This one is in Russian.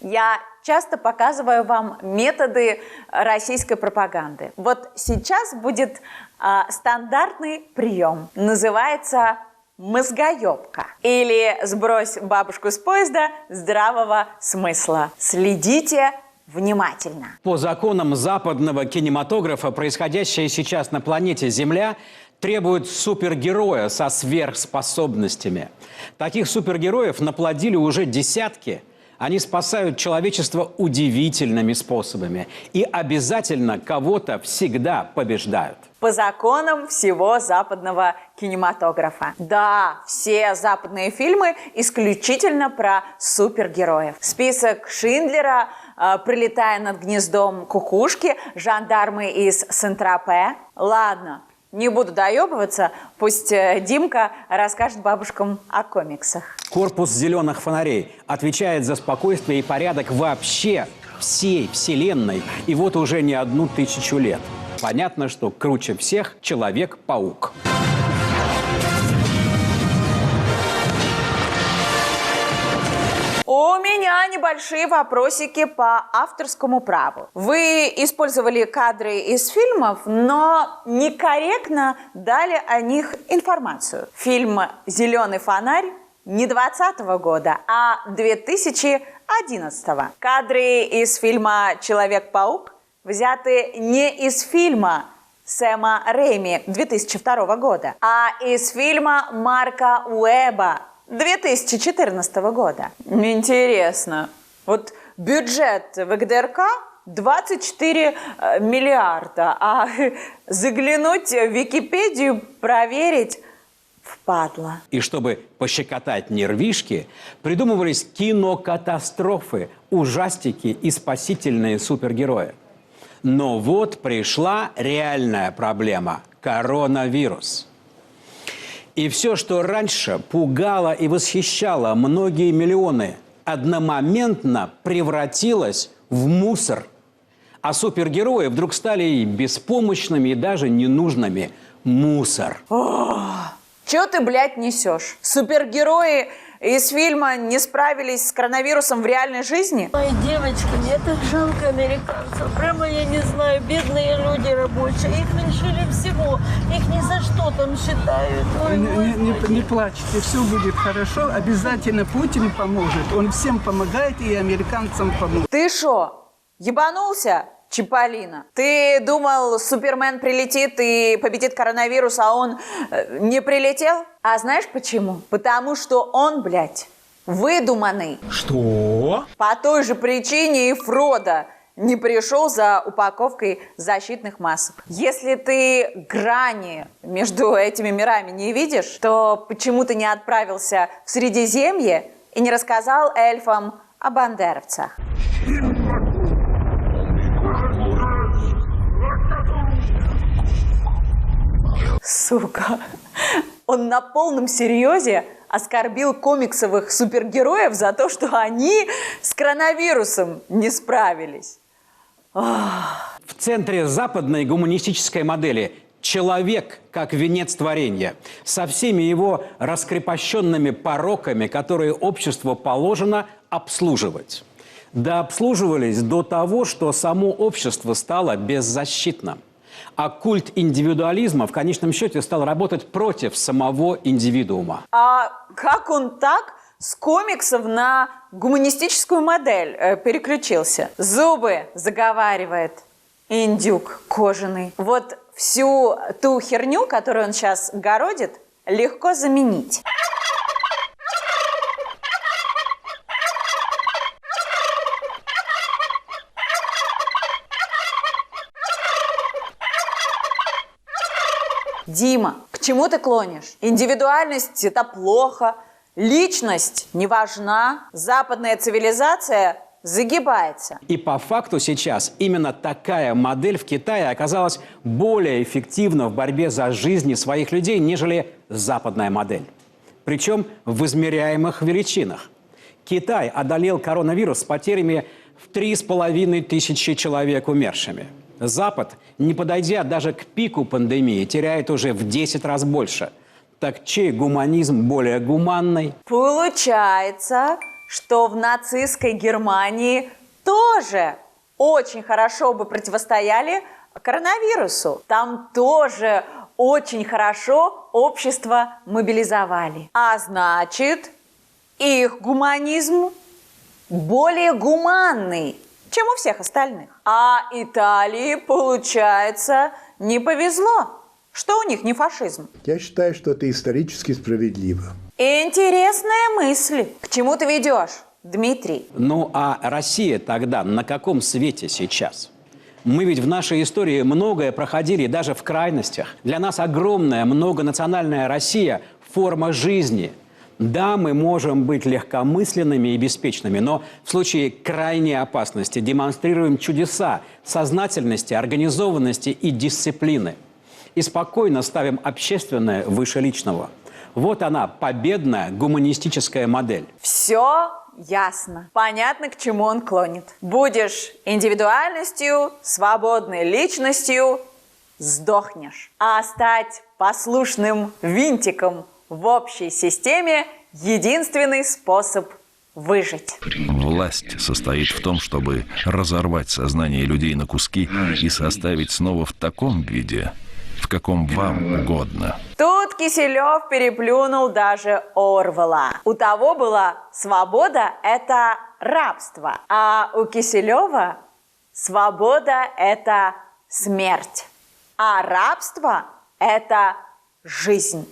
Я часто показываю вам методы российской пропаганды. Вот сейчас будет стандартный прием. Называется мозгоебка. Или сбрось бабушку с поезда здравого смысла. Следите внимательно. По законам западного кинематографа происходящее сейчас на планете Земля требует супергероя со сверхспособностями. Таких супергероев наплодили уже десятки. Они спасают человечество удивительными способами. И обязательно кого-то всегда побеждают. По законам всего западного кинематографа. Да, все западные фильмы исключительно про супергероев. Список Шиндлера, «Пролетая над гнездом кукушки», «Жандармы из Сент-Тропе». Ладно, не буду доебываться, пусть Димка расскажет бабушкам о комиксах. Корпус зеленых фонарей отвечает за спокойствие и порядок вообще всей Вселенной. И вот уже не 1000 лет. Понятно, что круче всех Человек-паук. У меня небольшие вопросики по авторскому праву. Вы использовали кадры из фильмов, но некорректно дали о них информацию. Фильм «Зеленый фонарь» не 2020 года, а 2011. Кадры из фильма «Человек-паук» взяты не из фильма Сэма Рэйми 2002 года, а из фильма Марка Уэбба 2014 года. Интересно. Вот бюджет ВГДРК 24 миллиарда, а заглянуть в Википедию, проверить впадло. И чтобы пощекотать нервишки, придумывались кинокатастрофы, ужастики и спасительные супергерои. Но вот пришла реальная проблема – коронавирус. И все, что раньше пугало и восхищало многие миллионы, одномоментно превратилось в мусор. А супергерои вдруг стали беспомощными и даже ненужными. Мусор. Чё ты, блядь, несешь? Супергерои из фильма не справились с коронавирусом в реальной жизни? Ой, девочки, мне так жалко американцев. Прямо, я не знаю, бедные люди рабочие. Их лишили всего. Их ни за что там считают. Ой, не плачьте, все будет хорошо. Обязательно Путин поможет. Он всем помогает и американцам поможет. Ты шо, ебанулся, Чиполлино? Ты думал, Супермен прилетит и победит коронавирус, а он не прилетел? А знаешь почему? Потому что он, блядь, выдуманный. Что? По той же причине и Фродо не пришел за упаковкой защитных масок. Если ты грани между этими мирами не видишь, то почему ты не отправился в Средиземье и не рассказал эльфам о бандеровцах? Сука, он на полном серьезе оскорбил комиксовых супергероев за то, что они с коронавирусом не справились. В центре западной гуманистической модели человек как венец творения, со всеми его раскрепощенными пороками, которые обществу положено обслуживать. Да обслуживались до того, что само общество стало беззащитным. А культ индивидуализма в конечном счете стал работать против самого индивидуума. А как он так с комиксов на гуманистическую модель переключился? Зубы заговаривает индюк кожаный. Вот всю ту херню, которую он сейчас городит, легко заменить. Дима, к чему ты клонишь? Индивидуальность – это плохо, личность не важна, западная цивилизация загибается. И по факту сейчас именно такая модель в Китае оказалась более эффективна в борьбе за жизни своих людей, нежели западная модель. Причем в измеряемых величинах. Китай одолел коронавирус с потерями в 3500 человек умершими. Запад, не подойдя даже к пику пандемии, теряет уже в 10 раз больше. Так чей гуманизм более гуманный? Получается, что в нацистской Германии тоже очень хорошо бы противостояли коронавирусу. Там тоже очень хорошо общество мобилизовали. А значит, их гуманизм более гуманный, чем у всех остальных. А Италии, получается, не повезло, что у них не фашизм. Я считаю, что это исторически справедливо. Интересная мысль. К чему ты ведешь, Дмитрий? Ну а Россия тогда на каком свете сейчас? Мы ведь в нашей истории многое проходили даже в крайностях. Для нас огромная многонациональная Россия – форма жизни. Да, мы можем быть легкомысленными и беспечными, но в случае крайней опасности демонстрируем чудеса сознательности, организованности и дисциплины. И спокойно ставим общественное выше личного. Вот она, победная гуманистическая модель. Все ясно. Понятно, к чему он клонит. Будешь индивидуальностью, свободной личностью, сдохнешь. А стать послушным винтиком в общей системе – единственный способ выжить. Власть состоит в том, чтобы разорвать сознание людей на куски и составить снова в таком виде, в каком вам угодно. Тут Киселев переплюнул даже Орвелла. У того была свобода – это рабство, а у Киселева свобода – это смерть, а рабство – это жизнь.